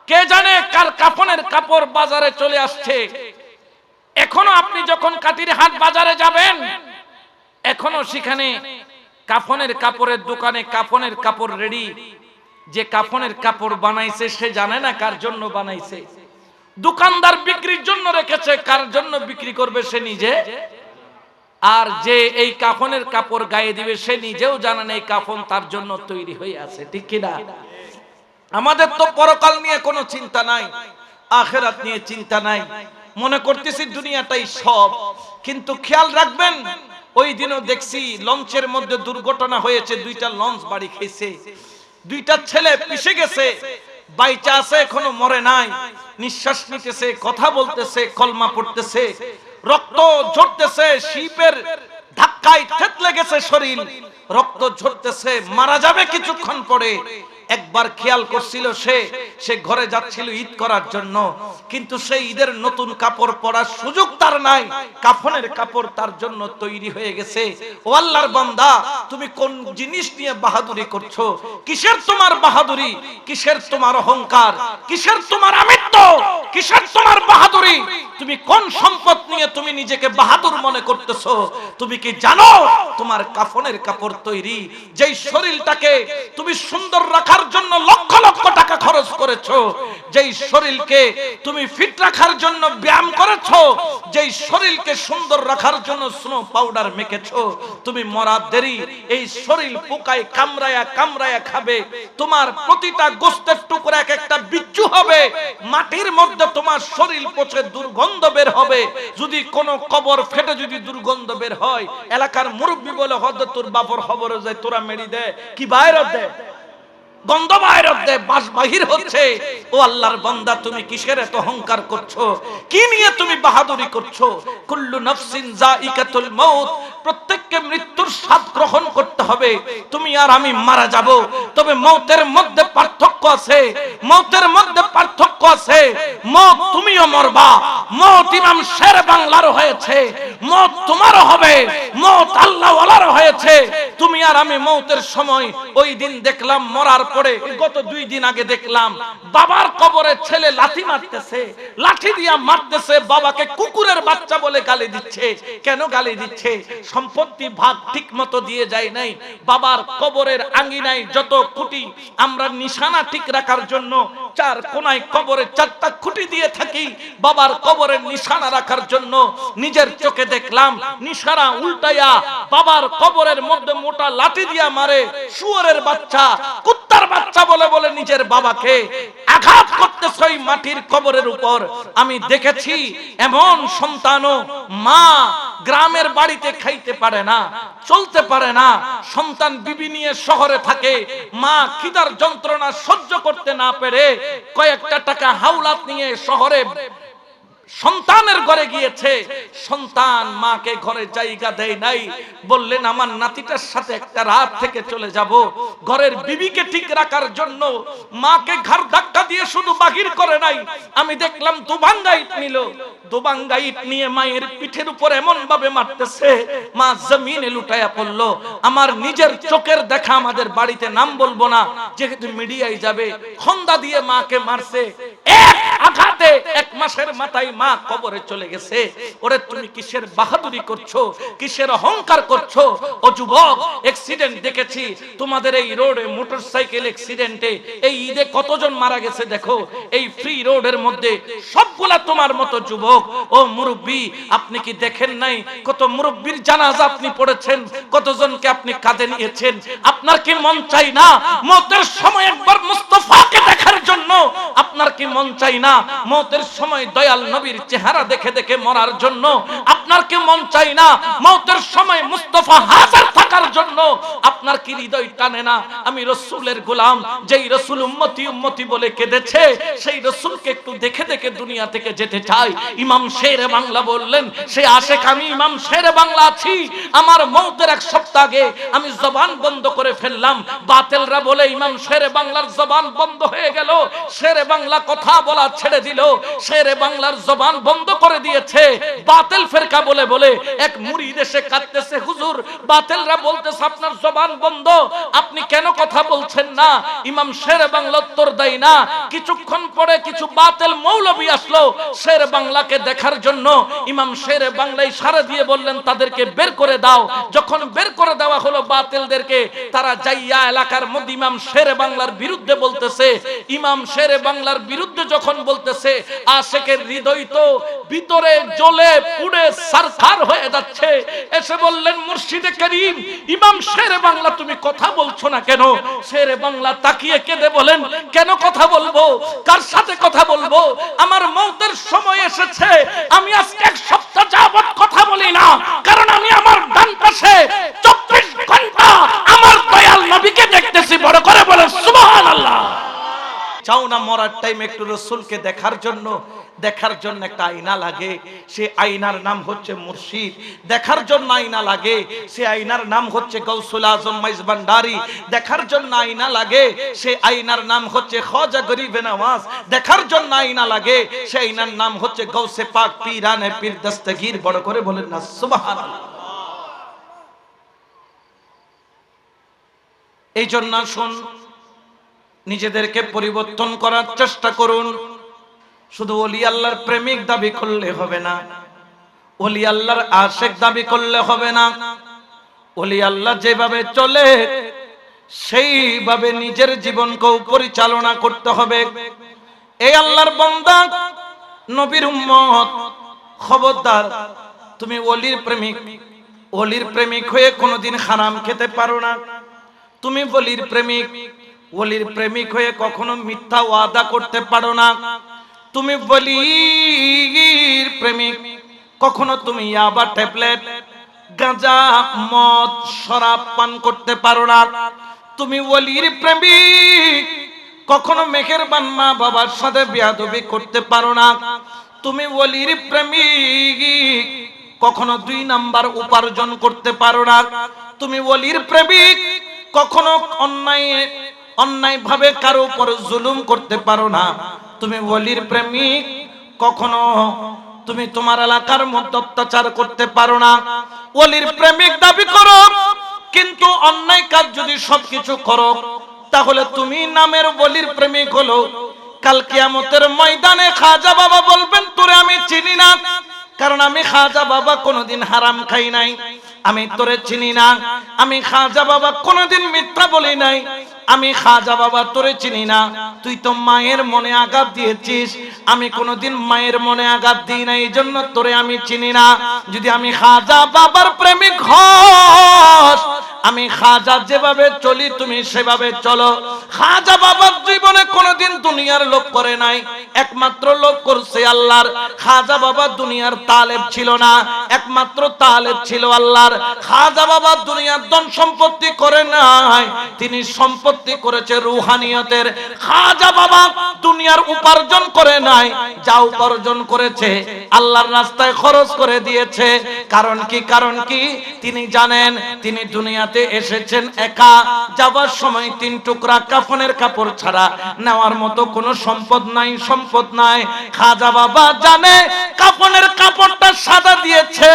কে জানে কার কাফনের কাপড় বাজারে চলে আসছে। এখনো আপনি যখন কাটিরহাট বাজারে যাবেন, এখনো সেখানে কাফনের কাপড়ের দোকানে কাফনের কাপড় রেডি। যে কাফনের কাপড় বানাইছে সে জানে না কার জন্য বানাইছে। দোকানদার বিক্রির জন্য রেখেছে, কার জন্য বিক্রি করবে সে নিজে। আর যে এই কাফনের কাপড় গায়ে দিবে সে নিজেও জানে না এই কাফন তার জন্য তৈরি হয়ে আছে, ঠিক কি না? আমাদের তো পরকাল নিয়ে কোনো চিন্তা নাই, আখিরাত নিয়ে চিন্তা নাই, মনে করতেছি দুনিয়াটাই সব। কিন্তু খেয়াল রাখবেন, ওই দিনও দেখছি লঞ্চের মধ্যে দুর্ঘটনা হয়েছে, দুইটা লঞ্চ বাড়ি খেয়েছে, দুইটা ছেলে পিষে গেছে, বাইচা আছে, এখনো মরে নাই, নিঃশ্বাস নিতেছে, কথা বলতেছে, কলমা পড়তেছে, রক্ত ঝরতেছে, শিপের ধাক্কায় থেতলে গেছে শরীর, রক্ত ঝরতেছে, মারা যাবে কিছুক্ষণ পরে। একবার খেয়াল করছিল সে ঘরে যাচ্ছিল ঈদ করার জন্য, কিন্তু সেই ঈদের নতুন কাপড় পরার সুযোগ তার নাই, কাফনের কাপড় তার জন্য তৈরি হয়ে গেছে। ও আল্লাহর বান্দা, তুমি কোন জিনিস নিয়ে বাহাদুরি করছো? কিসের তোমার বাহাদুরি? কিসের তোমার অহংকার? কিসের তোমার আমিত্ব? কিসের তোমার বাহাদুরি? তুমি কোন সম্পদ নিয়ে তুমি নিজেকে বাহাদুর মনে করতেছো? তুমি কি জানো তোমার কাফনের কাপড় তৈরি? যেই শরীরটাকে তুমি সুন্দর রাখার জন্য লক্ষ লক্ষ টাকা খরচ করেছো, যেই শরীরকে তুমি ফিট রাখার জন্য ব্যায়াম করেছো, যেই শরীরকে সুন্দর রাখার জন্য স্নো পাউডার মেখেছো, তুমি মরার দেরি এই শরীর পোকায় কামড়ায়া কামড়ায়া খাবে। তোমার প্রতিটা গোস্তের টুকরা এক একটা বিচ্ছু হবে, মাটির মধ্যে তোমার শরীর পচে দুর্গন্ধ বের হবে। যদি কোনো কবর ফেটে যদি দুর্গন্ধ বের হয়, এলাকার মুরব্বী বলে হদ তোর বাপর খবর যায়, তোরা মেরি দে কি বাইরে দে, গন্ধ বাইরে দে, বাস বাহির হচ্ছে। ও আল্লাহর বান্দা, তুমি কিসের এত অহংকার করছো? কি নিয়ে তুমি বাহাদুরি করছো? কুল্লু নাফসিন যায়িকাতুল মউত, প্রত্যেককে মৃত্যুর স্বাদ গ্রহণ করতে হবে। তুমি আর আমি মারা যাব, তবে মওতের মধ্যে পার্থক্য আছে, মওতের মধ্যে পার্থক্য আছে। মওত তুমিও মরবা, মওত ইমাম শের বাংলার হয়েছে, মওত তোমারও হবে, মওত আল্লাহ ওয়ালার হয়েছে। তুমি আর আমি মওতের সময় ওই দিন দেখলাম মরার পরে, গত 2 দিন আগে দেখলাম বাবার কবরে ছেলে লাঠি মারতেছে, লাঠি দিয়া মারতেছে, বাবাকে কুকুরের বাচ্চা বলে গালি দিচ্ছে। কেন গালি দিচ্ছে? সম্পত্তি ভাগ ঠিক মতো দিয়ে যায় নাই। বাবার কবরের আঙ্গিনায় যত খুঁটি আমরা নিশানা ঠিক রাখার জন্য 4 কোণায় কবরে 4টা খুঁটি দিয়ে থাকি, বাবার কবরের নিশানা রাখার জন্য নিজের চোখে দেখলাম নিশানা উল্টাইয়া বাবার কবরের মধ্যে মোটা লাঠি দিয়া মারে। শুয়োরের বাচ্চা, কুত্তার বাচ্চা বলে বলে নিজের বাবাকে আঘাত করতেছে ওই মাটির কবরের উপর। আমি দেখেছি এমন সন্তানও, মা গ্রামের বাড়িতে খাইতে পারে না, চলতে পারে না, সন্তান বিবি নিয়ে শহরে থাকে, মা খিদার যন্ত্রণা সহ্য করতে না পেরে কয়েকটা টাকা হাওলাত নিয়ে শহরে সন্তানের ঘরে গিয়েছে। সন্তান মাকে ঘরে জায়গা দেয় নাই, বললেন আমার নাতিটার সাথে একটা রাত থেকে চলে যাব। ঘরের বিবিকে ঠিক রাখার জন্য মাকে ঘাড় ধাক্কা দিয়ে শুধু বাহির করে নাই, আমি দেখলাম দুবাঙ্গা ইট নিল, দুবাঙ্গা ইট নিয়ে মায়ের পিঠের উপর এমন ভাবে মারতেছে, মা জমিনে লুটায়া পড়ল। আমার নিজের চোখের দেখা, আমাদের বাড়িতে নাম বলবো না যেহেতু মিডিয়ায় যাবে, খন্দা দিয়ে মাকে মারছে। এক আঘাতে 1 মাসের মাথায় মা কবরে চলে গেছে। ওরে তুমি কিসের বাহাদুরি করছো? কিসের অহংকার করছো? ও যুবক, অ্যাক্সিডেন্ট দেখেছি তোমাদের এই রোডে, মোটরসাইকেল অ্যাক্সিডেন্টে এই ঈদে কতজন মারা গেছে দেখো। এই ফ্রি রোডের মধ্যে সবগুলা তোমার মতো যুবক। ও মুরব্বী, আপনি কি দেখেন নাই কত মুরব্বীর জানাজা আপনি পড়েছেন, কতজনকে আপনি কাঁধে নিয়েছেন? আপনার কি মন চাই না মওতের সময় একবার মুস্তাফাকে দেখার জন্য? আপনার কি মন চাই না মওতের সময় দয়াল নবীর চেহারা দেখে দেখে মরার জন্য? আপনার কি মন চাই না মওতের সময় মুস্তাফা হাজার থাকার জন্য? আপনার কি হৃদয় টানে না আমি রাসূলের গোলাম, যেই রাসূল উম্মতি উম্মতি বলে কেঁদেছে, সেই রাসূলকে একটু দেখে দেখে দুনিয়া থেকে যেতে চাই? ইমাম শেরে বাংলা বললেন, সে আশেক আমি ইমাম শেরে বাংলা আছি। আমার মওতের 1 সপ্তাহ আগে আমি জবান বন্ধ করে ফেললাম, বাতিলরা বলে ইমাম শেরে বাংলার জবান বন্ধ হয়ে গেল, শেরে বাংলা কথা বলা ছেড়ে দিল, শেরে বাংলার জবান বন্ধ করে দিয়েছে। বাতিল ফেরকা কা বলে বলে এক মুরিদ এসে কাঁদতেছে, হুজুর বাতিলরা বলতেছে আপনার জবান বন্ধ, আপনি কেন কথা বলছেন না? ইমাম শের বাংলা উত্তর দেয় না। কিছুক্ষণ পরে কিছু বাতিল মৌলবী আসলো শের বাংলাকে দেখার জন্য। ইমাম শের বাংলায় ইশারা দিয়ে বললেন তাদেরকে বের করে দাও। যখন বের করে দেওয়া হলো বাতিলদেরকে, তারা যাইয়া এলাকার মধ্যে ইমাম শের বাংলার বিরুদ্ধে বলতেছে। ইমাম শের বাংলার বিরুদ্ধে যখন বলতেছে, আশেকের হৃদয় তো ভিতরে জ্বলে পুড়ে সারখার হয়ে যাচ্ছে। এসে বললেন মুর্শিদে করিম, ইমাম শের বাংলা তুমি কথা বলছো না কেন? শের বাংলা তাকিয়ে কেঁদে বলেন, কেন কথা বলবো? কার সাথে কথা বলবো? আমার মওতের সময় এসেছে, আমি আজকে এক সপ্তাহ যাবত কথা বলি না, কারণ আমি আমার ডান পাশে 24 ঘন্টা আমার দয়াল নবীকে দেখতেছি। বড় করে বলেন সুবহানাল্লাহ। চাও না মরার টাইম একটু রাসূলকে দেখার জন্য একটা আয়না লাগে, সে আয়নার নাম হচ্ছে মুর্শিদ। দেখার জন্য আয়না লাগে, সে আয়নার নাম হচ্ছে গাউসুল আজম মাইজ ভান্ডারী। দেখার জন্য আয়না লাগে, সে আয়নার নাম হচ্ছে খাজা গরিবে নওয়াজ। দেখার জন্য আয়না লাগে, সে আয়নার নাম হচ্ছে গাউসে পাক পীরানে পীর দস্তগীর। বড় করে বলেন না সুবহানাল্লাহ। এই জন্য শুন, নিজেদেরকে পরিবর্তন করার চেষ্টা করুন। শুধু ওলি আল্লাহর প্রেমিক দাবি করলে হবে না, ওলি আল্লাহর আশিক দাবি করলে হবে না। ওলি আল্লাহ যেভাবে চলে সেইভাবে নিজের জীবনকে পরিচালনা করতে হবে। এই আল্লাহর বান্দা, নবীর উম্মত, খবরদার তুমি ওলির প্রেমিক হয়ে কোনোদিন হারাম খেতে পারো না। তুমি ওলির প্রেমিক হয়ে কখনো মিথ্যা ওয়াদা করতে পারো না। তুমি ওলির প্রেমিক, কখনো তুমি ইয়াবা, ট্যাবলেট, গাঁজা, মদ, শরাব পান করতে পারো না। তুমি ওলির প্রেমিক, কখনো মেহেরবান মা বাবার সাথে বেয়াদবি করতে পারো না। তুমি ওলির প্রেমিক, কখনো 2 নাম্বার উপার্জন করতে পারো না। তুমি ওলির প্রেমিক, কখনো অন্যায় ভাবে কারো উপর জুলুম করতে পারো না। তুমি ওলির প্রেমিক, কখনো তুমি তোমার এলাকার মধ্যে অত্যাচার করতে পারো না। ওলির প্রেমিক দাবি করো, কিন্তু অন্যায় কাজ যদি সবকিছু করো, তাহলে তুমি নামের ওলির প্রেমিক হলো। কাল কিয়ামতের ময়দানে খাজা বাবা বলবেন, তোরে আমি চিনি না, কারণ আমি খাজা বাবা কোনোদিন হারাম খাই নাই, আমি তোরে চিনি না। আমি খাজা বাবা কোনোদিন মিথ্যা বলি নাই, আমি খাজা বাবা তোরে চিনি না। তুই তো মায়ের মনে আঘাত দিয়েছিস, আমি কোনোদিন মায়ের মনে আঘাত দিই না, এই জন্য তোরে আমি চিনি না। যদি আমি খাজা বাবার প্রেমিক হস, আমি খাজা যেভাবে চলি তুমি সেভাবে চলো। খাজা বাবার জীবনে কোনোদিন দুনিয়ার লোভ করে নাই, একমাত্র লোভ করছে আল্লাহর। খাজা বাবা দুনিয়ার তালেব ছিল না, একমাত্র তালেব ছিল আল্লাহর। খাজা বাবা দুনিয়ার ধন সম্পত্তি করে নাই, তিনি সম্পত্তি করেছে রুহানিয়তের। খাজা বাবা দুনিয়ার উপার্জন করে নাই, যা উপার্জন করেছে আল্লাহর রাস্তায় খরচ করে দিয়েছে। কারণ কি? তিনি জানেন তিনি দুনিয়াতে এসেছেন একা, যাবার সময় 3 টুকরা কাফনের কাপড় ছাড়া নেওয়ার মতো কোনো সম্পদ নাই। খাজা বাবা জানে কাফনের কাপড়টা সাদা দিয়েছে,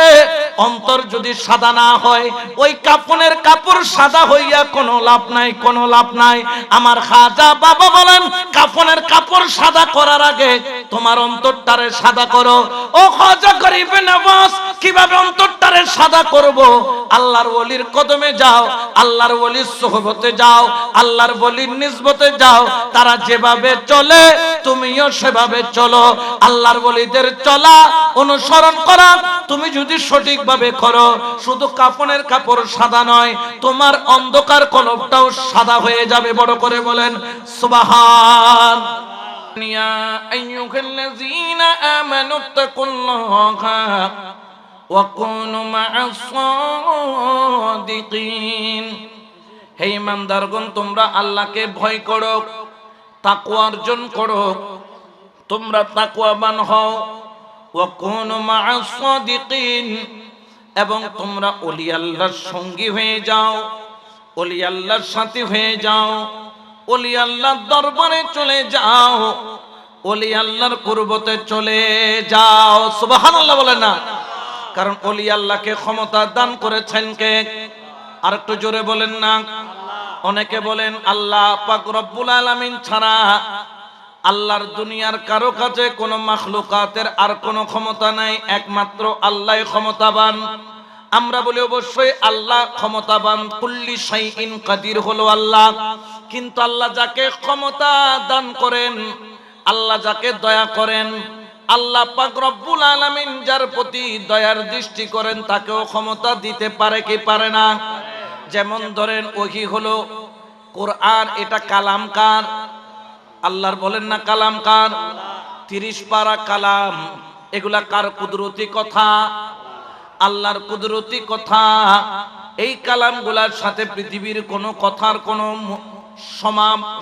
অন্তর যদি সাদা না হয়, ওই কাফনের কাপড় সাদা হইয়া কোনো লাভ নাই। আমার খাজা বাবা বলেন, কাফনের কাপড় সাদা করার আগে তোমার অন্তরটারে সাদা করো। ও খাজা গরিবে নওয়াজ, কিভাবে অন্তরটারে সাদা করব? আল্লাহর ওলির কদমে যাও, আল্লাহর ওলির সোহবতে যাও, আল্লাহর ওলির নিসবতে যাও। তারা যেভাবে চলে তুমিও সেভাবে চলো। আল্লাহর ওলিদের চলা অনুসরণ করা তুমি যদি সঠিকভাবে করো, শুধু কাফনের কাপড় সাদা নয়, তোমার অন্ধকার কলবটাও সাদা হয়ে যাবে। বড় করে বলেন সুবহান। ইয়া আইয়ুহাল্লাযীনা আমানুত্তাকুল্লাহা ওয়া কুনু মা'আস সাদিকিন। হে ঈমানদারগণ, তোমরা আল্লাহকে ভয় করো, তাকওয়া অর্জন করো, তোমরা তাকওয়াবান হও। ওয়া কুনু মা'আস সাদিকিন, এবং তোমরা ওলি আল্লাহর সঙ্গী হয়ে যাও, ওলি আল্লাহর সাথী হয়ে যাও, ওলি আল্লাহর দরবারে চলে যাও, ওলি আল্লাহর কুরবতে চলে যাও। সুবহানাল্লাহ বলেন না? কারণ ওলি আল্লাহকে ক্ষমতা দান করেছেন কে? আর একটু জোরে বলেন না। অনেকে বলেন আল্লাহ পাক রব্বুল আলামিন ছাড়া আল্লাহর দুনিয়ার কারো কাছে কোনো মাখলুকাতের আর কোনো ক্ষমতা নাই, একমাত্র আল্লাহই ক্ষমতাবান। আমরা বলি অবশ্যই আল্লাহ ক্ষমতাবান, কুল্লি শাইইন কাদির হলো আল্লাহ। কিন্তু আল্লাহ যাকে ক্ষমতা দান করেন, আল্লাহ যাকে দয়া করেন, আল্লাহ পাক রব্বুল আলামিন যার প্রতি দয়ার দৃষ্টি করেন তাকেও ক্ষমতা দিতে পারে কি পারে না? যেমন ধরেন ওহী হলো কোরআন, এটা কালাম কার? আল্লাহর, বলেন না কালাম কার? 30 পারা কালাম, এগুলা কার কুদরতি কথা? আল্লাহর কুদরতি কথা। এই কালামগুলার সাথে পৃথিবীর কোনো কথার কোনো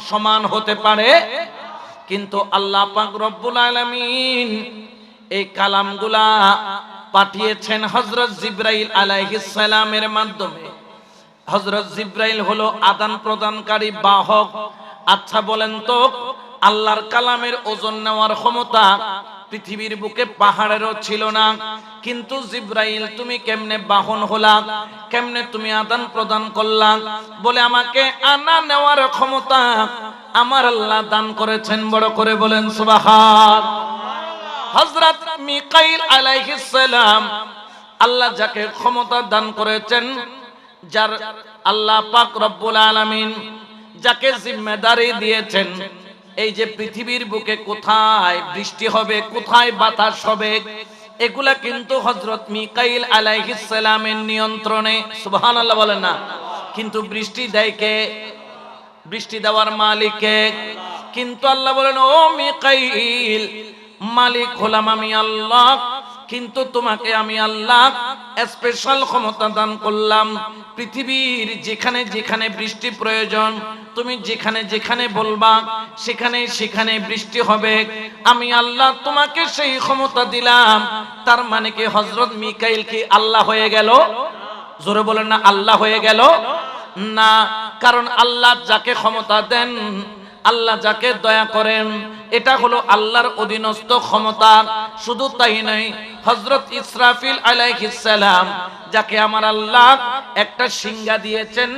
সমান হতে পারে? কিন্তু আল্লাহ পাক রব্বুল আলামিন এই কালামগুলা পাঠিয়েছেন হযরত জিবরাইল আলাইহিস সালামের মাধ্যমে। হযরত জিবরাইল হলো আদান প্রদানকারী বাহক। আচ্ছা বলেন তো, আল্লাহর কালামের ওজন নেওয়ার ক্ষমতা পৃথিবীর বুকে পাহাড়েরও ছিল না, কিন্তু জিবরাইল তুমি কেমনে বাহন হলা, কেমনে তুমি আদান প্রদান করলা? বলে আমাকে আনা নেওয়ার ক্ষমতা আমার আল্লাহ দান করেছেন। বড় করে বলেন সুবহান। হযরত মিকাইল আলাইহিস সালাম, আল্লাহ যাকে ক্ষমতা দান করেছেন, যার আল্লাহ পাক রব্বুল আলামিন যাকে জিম্মেদারি দিয়েছেন, এই যে পৃথিবীর বুকে কোথায় বৃষ্টি হবে, কোথায় বাতাস হবে, এগুলা কিন্তু হযরত মিকাইল আলাইহিস সালামের নিয়ন্ত্রণে। সুবহানাল্লাহ বলেন না। কিন্তু বৃষ্টি দেয় কে? বৃষ্টি দেওয়ার মালিক কে? কিন্তু আল্লাহ বলেন ও মিকাইল, মালিক হলাম আমি আল্লাহ, কিন্তু তোমাকে আমি আল্লাহ স্পেশাল ক্ষমতা দান করলাম। পৃথিবীর যেখানে যেখানে বৃষ্টি প্রয়োজন, তুমি যেখানে যেখানে বলবা সেখানে সেখানে বৃষ্টি হবে। আমি আল্লাহ তোমাকে সেই ক্ষমতা দিলাম। তার মানে কি হযরত মিকাইল কি আল্লাহ হয়ে গেল? জোরে বলেন না, আল্লাহ হয়ে গেল না। কারণ আল্লাহ যাকে ক্ষমতা দেন, আল্লাহ যাকে দয়া করেন, এটা হলো আল্লাহর অধীনস্থ ক্ষমতা। শুধু তাই নয়, হযরত ইসরাফিল আলাইহিস সালাম, যাকে আমার আল্লাহ একটা শিঙ্গা দিয়েছেন,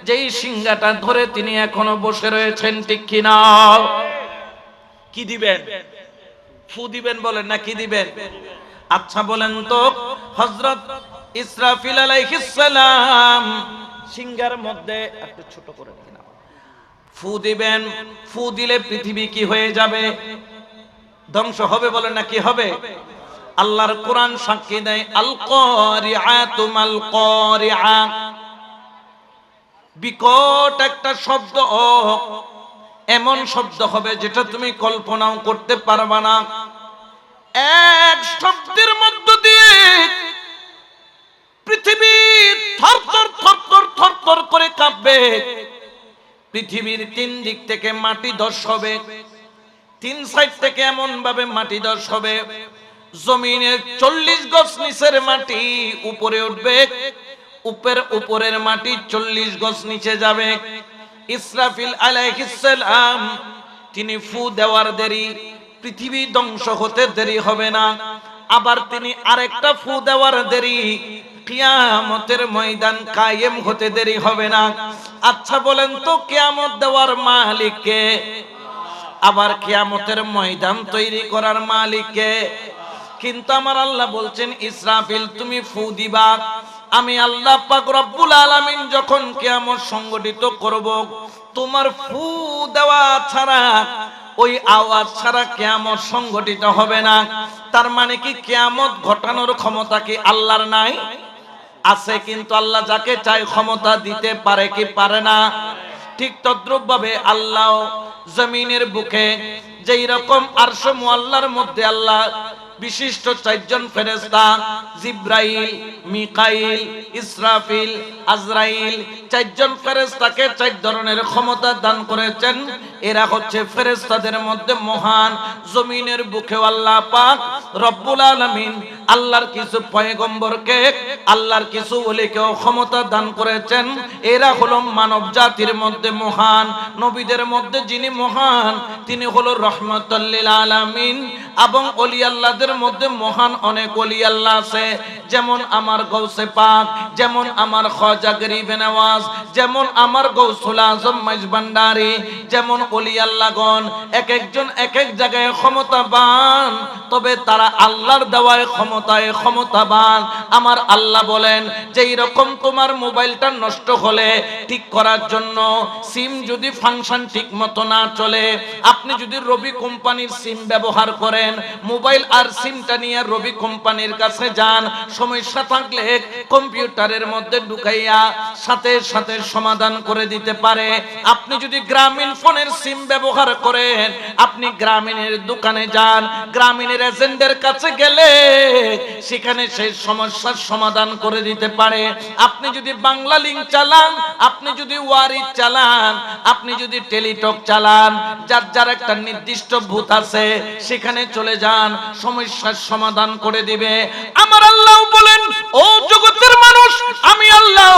যেই শিঙ্গাটা ধরে তিনি এখনো বসে রয়েছেন, ঠিক কি না? কি দিবেন? ফু দিবেন বলেন না, কি দিবেন? আচ্ছা বলেন তো, হযরত ইসরাফিল আলাইহিস সালাম শিঙ্গার মধ্যে একটু ছোট করে কিনা ফু দিবেন। ফু দিলে পৃথিবী কি হয়ে যাবে? ধ্বংস হবে বলেন না, কি হবে? আল্লাহর কোরআন সাক্ষী দেয়, আল কারিআতু মাল কারিআ, বিকট একটা শব্দ, এমন শব্দ হবে যেটা তুমি কল্পনাও করতে পারবা না। এক শব্দের মধ্য দিয়ে পৃথিবী থরথর থরথর থরথর করে কাঁপবে। পৃথিবীর 3 দিক থেকে মাটি ধস হবে, 3 সাইড থেকে এমন ভাবে মাটি ধস হবে, জমিনের 40 গজ নিচের মাটি উপরে উঠবে, উপরের মাটি 40 গজ নিচে যাবে। ইসরাফিল আলাইহিস সালাম তিনি ফু দেওয়ার দেরি, পৃথিবী ধ্বংস হতে দেরি হবে না। আবার তিনি আরেকটা ফু দেওয়ার দেরি, কিয়ামতের ময়দান কায়েম হতে দেরি হবে না। আচ্ছা বলেন তো, কিয়ামত দেওয়ার মালিক কে? আবার কিয়ামতের ময়দান তৈরি করার মালিক কে? কিন্তু আমার আল্লাহ বলছেন, ইসরাফিল তুমি ফু দিবা, আমি আল্লাহ পাক রব্বুল আলামিন যখন কিয়ামত সংগঠিত করব, তোমার ফু দেওয়া ছাড়া, ওই আওয়াজ ছাড়া কিয়ামত সংগঠিত হবে না। তার মানে কি কিয়ামত ঘটানোর ক্ষমতা কি আল্লাহর নাই? আছে, কিন্তু আল্লাহ যাকে চায় ক্ষমতা দিতে পারে কি পারে না? ঠিক তদ্রূপ ভাবে আল্লাহ জমিনের বুকে যেই রকম আরশ মুআল্লার মধ্যে আল্লাহ বিশিষ্ট 4 জন ফেরেশতা, জিবরাইল, মিকাইল, ইসরাফিল, আজরাইল, 4 জন ফেরেশতাকে 4 ধরনের ক্ষমতা দান করেছেন। এরা হচ্ছে ফেরেশতাদের মধ্যে মহান। জমিনের বুকে আল্লাহ পাক রব্বুল আলামিন আল্লাহর কিছু পয়গম্বরকে, আল্লাহর কিছু ওলিকেও ক্ষমতা দান করেছেন। এরা হলো মানব জাতির মধ্যে মহান। নবীদের মধ্যে যিনি মহান তিনি হলো রাহমাতুল লিল আলামিন, এবং ওলি আল্লাহদের মধ্যে মহান অনেক ওলি আল্লাহ আছে, যেমন আমার গৌসে পাক, যেমন আমার খাজা গরিব নওয়াজ, যেমন আমার গৌসুল আজম মাইজভান্ডারী, যেমন ওলি আল্লাহগণ এক একজন এক এক জায়গায় ক্ষমতাবান, তবে তারা আল্লাহর দেওয়ায় ক্ষমতায় ক্ষমতাবান। আমার আল্লাহ বলেন যে এইরকম তোমার মোবাইলটা নষ্ট হলে ঠিক করার জন্য সিম যদি ফাংশন ঠিক মতো না চলে, আপনি যদি রবি কোম্পানির সিম ব্যবহার করেন, মোবাইল আর সিমটা নিয়ে রবি কোম্পানির কাছে যান, সমস্যা থাকলে কম্পিউটারের মধ্যে ঢুকাইয়া সাথে সাথে সমাধান করে দিতে পারে। আপনি যদি গ্রামীণ ফোনের সিম ব্যবহার করেন, আপনি গ্রামীণের দোকানে যান, গ্রামীণের এজেন্টের কাছে গেলে সেখানে সেই সমস্যার সমাধান করে দিতে পারে। আপনি যদি বাংলা লিংক চালান, আপনি যদি ওয়ারি চালান, আপনি যদি টেলিটক চালান, যার যার একটা নির্দিষ্ট বুথ আছে, সেখানে চলে যান, সমস্যার সমাধান করে দিবে। আমার আল্লাহ বলেন, ও জগতের মানুষ, আমি আল্লাহ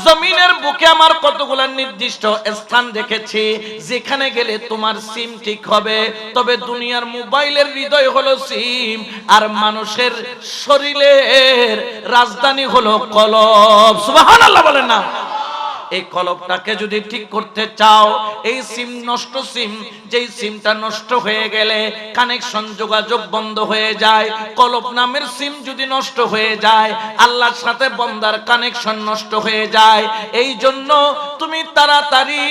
জমিনের বুকে আমার কতগুলো নির্দিষ্ট স্থান দেখেছি, যেখানে গেলে তোমার সিম ঠিক হবে। তবে দুনিয়ার মোবাইলের হৃদয় হলো সিম, আর মানুষের শরীরের রাজধানী হলো কলব। সুবহানাল্লাহ বলেন না? এই কলবটাকে যদি ঠিক করতে চাও, এই সিম নষ্ট সিম, যেই সিমটা নষ্ট হয়ে গেলে কানেকশন যোগাযোগ বন্ধ হয়ে যায়, কলব নামের সিম যদি নষ্ট হয়ে যায়, আল্লাহর সাথে বন্দার কানেকশন নষ্ট হয়ে যায়। এই জন্য তুমি তাড়াতাড়ি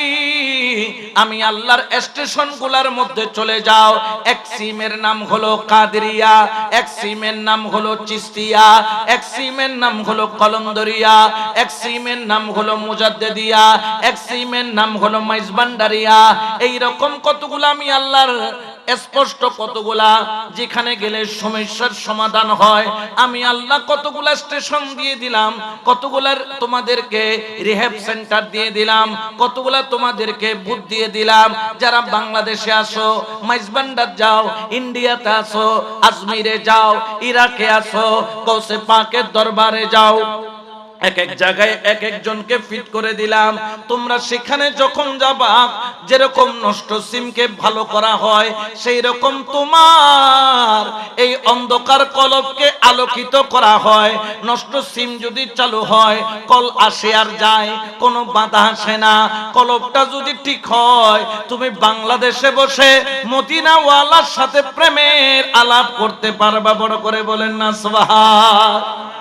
আমি আল্লাহর স্টেশনগুলোর মধ্যে চলে যাও। এক সিমের নাম হলো কাদেরিয়া, এক সিমের নাম হলো চিস্তিয়া, এক সিমের নাম হলো কলন্দরিয়া, এক সিমের নাম হলো মুজাদ্দিদিয়া, এক সিমের নাম হলো মাইজভান্ডারিয়া। এই রকম কতগুলা আমি আল্লাহর স্পষ্ট কতগুলা, যেখানে গেলে সমস্যার সমাধান হয়। আমি আল্লাহ কতগুলা স্টেশন দিয়ে দিলাম, কতগুলা তোমাদেরকে রিহ্যাব সেন্টার দিয়ে দিলাম, কতগুলা তোমাদেরকে বুথ দিয়ে দিলাম। যারা বাংলাদেশে আসো, মাইজভান্ডার যাও, ইন্ডিয়াতে আসো, আজমিরে যাও, ইরাকে আসো, গৌসে পাকের দরবারে যাও, এক এক জায়গায় এক একজনকে ফিট করে দিলাম। তোমরা সেখানে যখন যাবা, যেরকম নষ্ট সিমকে ভালো করা হয়, সেই রকম তোমার এই অন্ধকার কলবকে আলোকিত করা হয়। নষ্ট সিম যদি চালু হয়, কল আসে আর যায়, কোনো বাধা আসে না। কলবটা যদি ঠিক হয়, তুমি বাংলাদেশে বসে মদিনাওয়ালার সাথে প্রেমের আলাপ করতে পারবা। বড় করে বলেন না সুবহান।